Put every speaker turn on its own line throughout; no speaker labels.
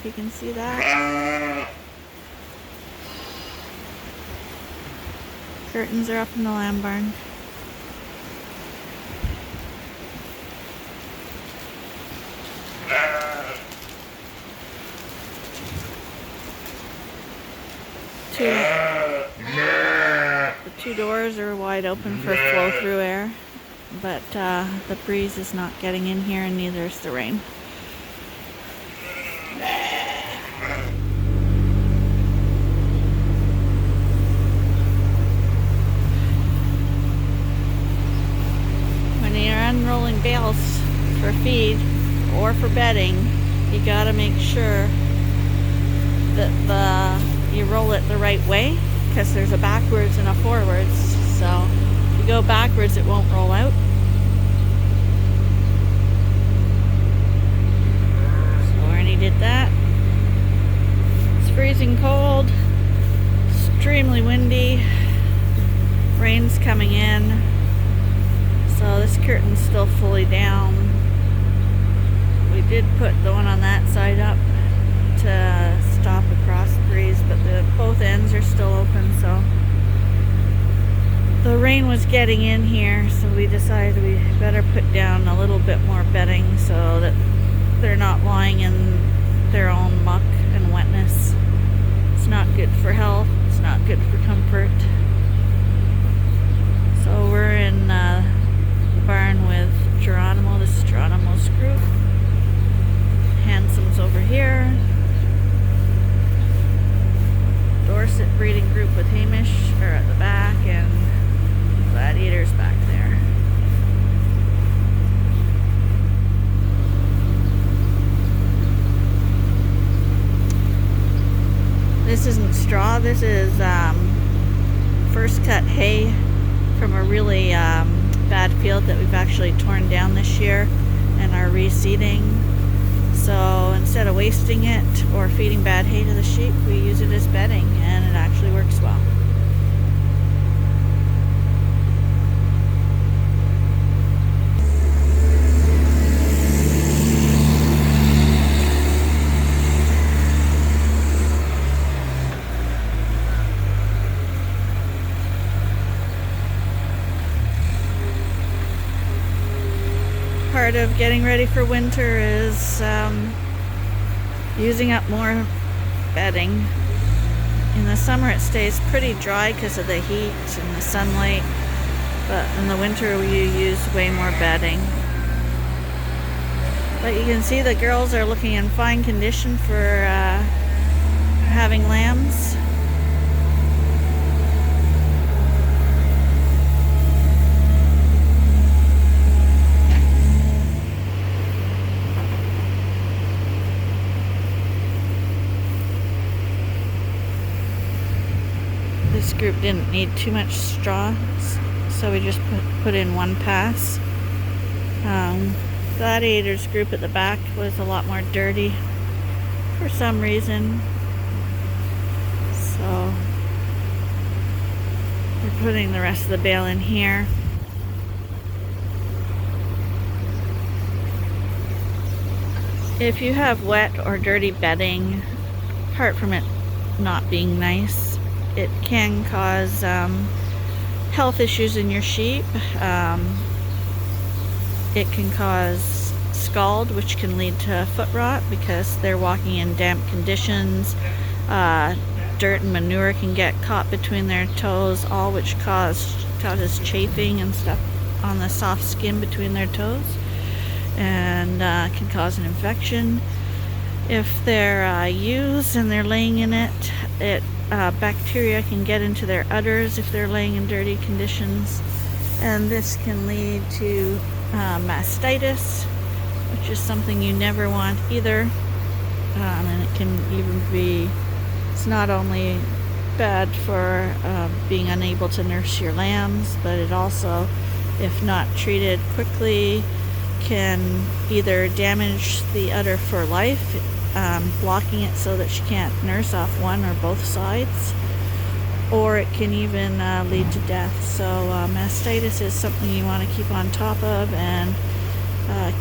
if you can see that. Curtains are up in the lamb barn. The two doors are wide open for flow-through air, but the breeze is not getting in here, and neither is the rain. When you're unrolling bales for feed or for bedding, you gotta make sure that you roll it the right way, because there's a backwards and a forwards. So if you go backwards, it won't roll out. So Arnie did that. It's freezing cold, extremely windy, rain's coming in, so this curtain's still fully down. We did put the one on that side up to stop a cross breeze, but both ends are still open, so the rain was getting in here, so we decided we better put down a little bit more bedding so that they're not lying in their own muck and wetness. It's not good for health, it's not good for comfort. So we're in the barn with Geronimo. This is Geronimo's group. Handsome's over here. Dorset breeding group with Hamish are at the back, and Gladiator's back there. This isn't straw, this is first cut hay from a really bad field that we've actually torn down this year and are reseeding. So instead of wasting it or feeding bad hay to the sheep, we use it as bedding, and it actually works well. Part of getting ready for winter is using up more bedding. In the summer it stays pretty dry because of the heat and the sunlight, but in the winter we use way more bedding. But you can see the girls are looking in fine condition for having lambs. This group didn't need too much straw, so we just put in one pass. Gladiator's group at the back was a lot more dirty for some reason, so we're putting the rest of the bale in here. If you have wet or dirty bedding, apart from it not being nice, it can cause health issues in your sheep. It can cause scald, which can lead to foot rot because they're walking in damp conditions. Dirt and manure can get caught between their toes, all which causes chafing and stuff on the soft skin between their toes, and can cause an infection. If they're ewes and they're laying in it, bacteria can get into their udders if they're laying in dirty conditions, and this can lead to mastitis, which is something you never want either. And it can even be, it's not only bad for being unable to nurse your lambs, but it also, if not treated quickly, can either damage the udder for life, blocking it so that she can't nurse off one or both sides, or it can even lead to death. So mastitis is something you want to keep on top of and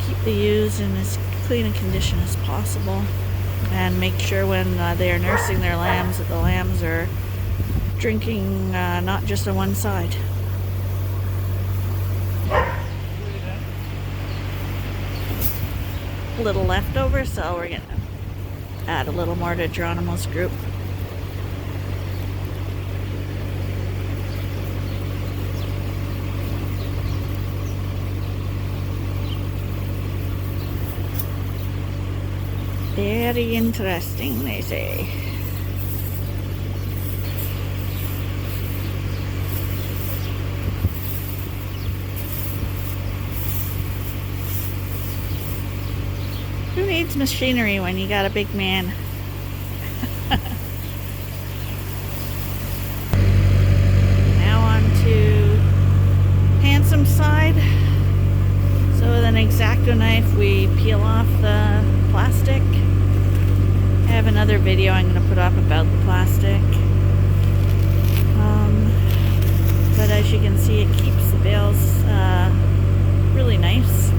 keep the ewes in as clean a condition as possible. and make sure when they are nursing their lambs that the lambs are drinking not just on one side. A little leftover, so we're gonna add a little more to Geronimo's group. Very interesting, they say. Who needs machinery when you got a big man? Now on to Handsome's side. So with an X-Acto knife we peel off the plastic. I have another video I'm going to put up about the plastic. But as you can see, it keeps the bales really nice.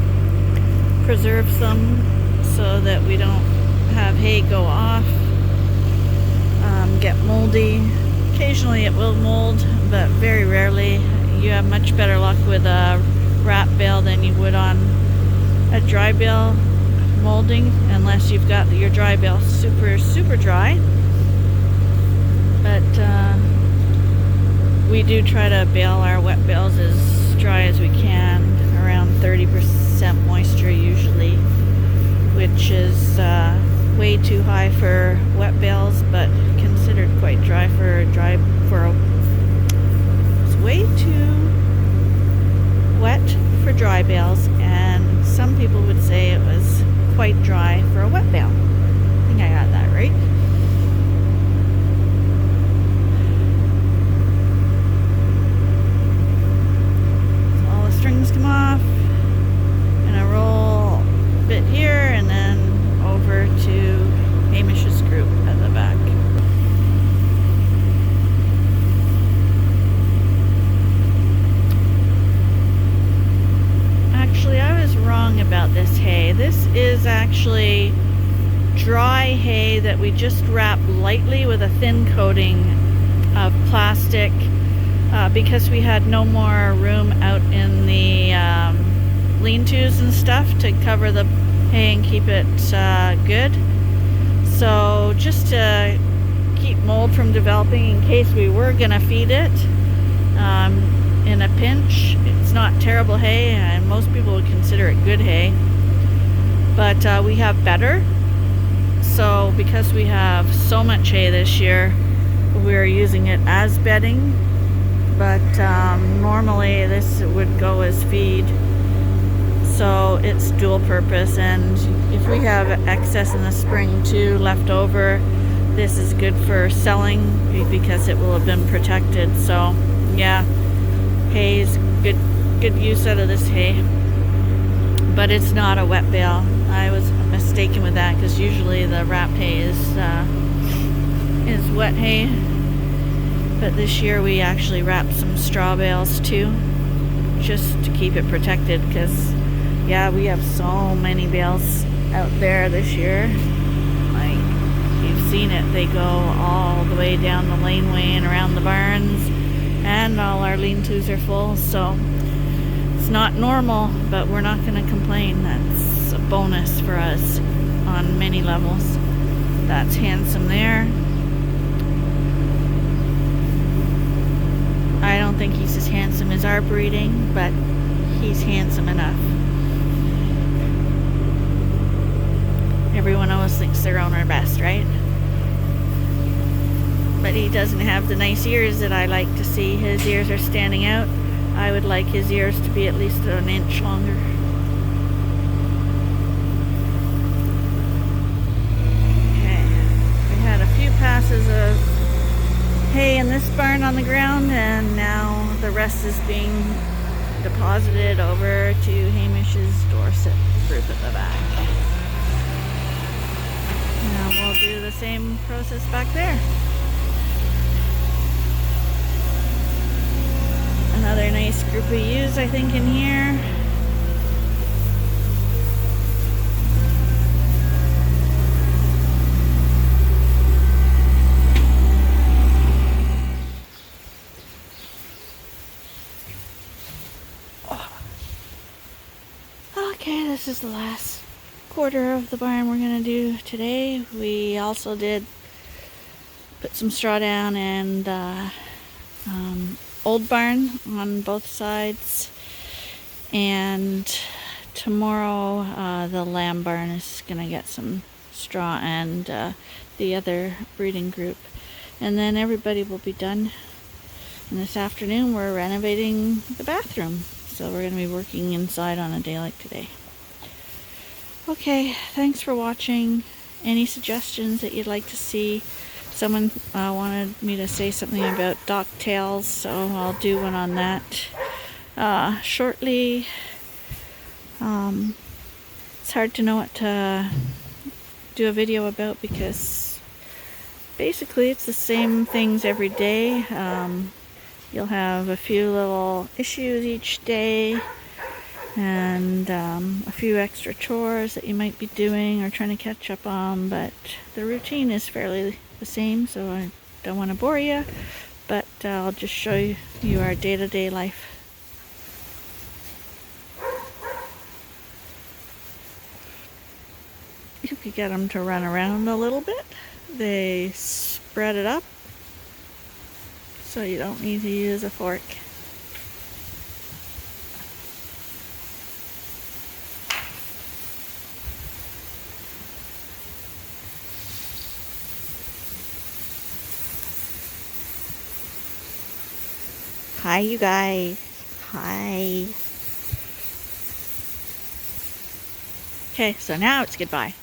Preserves them so that we don't have hay go off, get moldy. Occasionally it will mold, but very rarely. You have much better luck with a wrap bale than you would on a dry bale molding, unless you've got your dry bale super dry. But we do try to bale our wet bales as dry as we can, around 30% moisture usually, which is way too high for wet bales, but considered quite dry for it's way too wet for dry bales, and some people would say it was quite dry for a wet bale. I think I got that right. So all the strings come off, and I roll a bit here and then over to Hamish's group at the back. Actually, I was wrong about this hay. This is actually dry hay that we just wrap lightly with a thin coating of plastic because we had no more room out in the lean-tos and stuff to cover the hay and keep it good. So just to keep mold from developing in case we were gonna feed it in a pinch. It's not terrible hay, and most people would consider it good hay, but we have better. So because we have so much hay this year, we're using it as bedding, but normally this would go as feed. So it's dual purpose, and if we have excess in the spring too left over, this is good for selling because it will have been protected. So yeah, hay is good use out of this hay, but it's not a wet bale. I was mistaken with that because usually the wrapped hay is wet hay, but this year we actually wrapped some straw bales too, just to keep it protected, because yeah, we have so many bales out there this year. Like, you've seen it, they go all the way down the laneway and around the barns, and all our lean-tos are full. So it's not normal, but we're not going to complain. That's a bonus for us on many levels. That's Handsome there. I don't think he's as handsome as our breeding, but he's handsome enough. Everyone always thinks their own are best, right? But he doesn't have the nice ears that I like to see. His ears are standing out. I would like his ears to be at least an inch longer. Okay, we had a few passes of hay in this barn on the ground, and now the rest is being deposited over to Hamish's Dorset group at the back. Now we'll do the same process back there. Another nice group of ewes, I think, in here. the last quarter of the barn we're going to do today. We also did put some straw down and old barn on both sides, and tomorrow the lamb barn is going to get some straw and the other breeding group, and then everybody will be done. And this afternoon we're renovating the bathroom, so we're going to be working inside on a day like today. Okay, thanks for watching. Any suggestions that you'd like to see? Someone wanted me to say something about dock tails, so I'll do one on that shortly. It's hard to know what to do a video about because basically it's the same things every day. You'll have a few little issues each day, and a few extra chores that you might be doing or trying to catch up on, but the routine is fairly the same, so I don't want to bore you, but I'll just show you our day-to-day life. If you get them to run around a little bit, they spread it up, so you don't need to use a fork. Hi, you guys. Hi. Okay, so now it's goodbye.